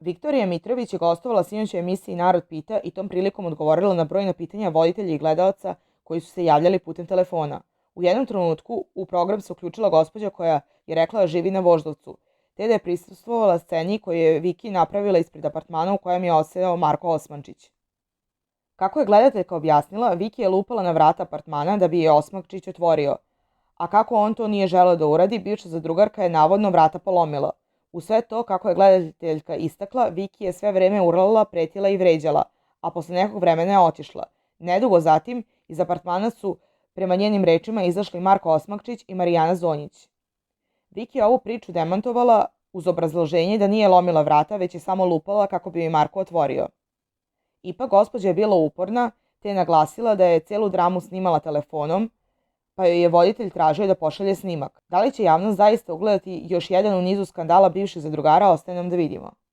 Viktorija Mitrović je gostovala sinoć u emisiji Narod pita i tom prilikom odgovorila na brojna pitanja voditelja i gledaoca koji su se javljali putem telefona. U jednom trenutku u program se uključila gospođa koja je rekla da živi na Voždovcu, te da je prisustvovala sceni koju je Viki napravila ispred apartmana u kojem je odsedao Marko Osmančić. Kako je gledateljka objasnila, Viki je lupala na vrata apartmana da bi je Osmančić otvorio, a kako on to nije želeo da uradi, bivša zadrugarka je navodno vrata polomila. U sve to, kako je gledateljka istakla, Viki je sve vreme urlala, pretila i vređala, a posle nekog vremena je otišla. Nedugo zatim, iz apartmana su, prema njenim rečima, izašli Marko Osmančić i Marijana Zonjić. Viki je ovu priču demantovala uz obrazloženje da nije lomila vrata, već je samo lupala kako bi joj Marko otvorio. Ipak, gospođa je bila uporna, te je naglasila da je celu dramu snimala telefonom, pa joj je voditelj tražio da pošalje snimak. Da li će javnost zaista ugledati još jedan u nizu skandala bivših zadrugara, ostaje nam da vidimo.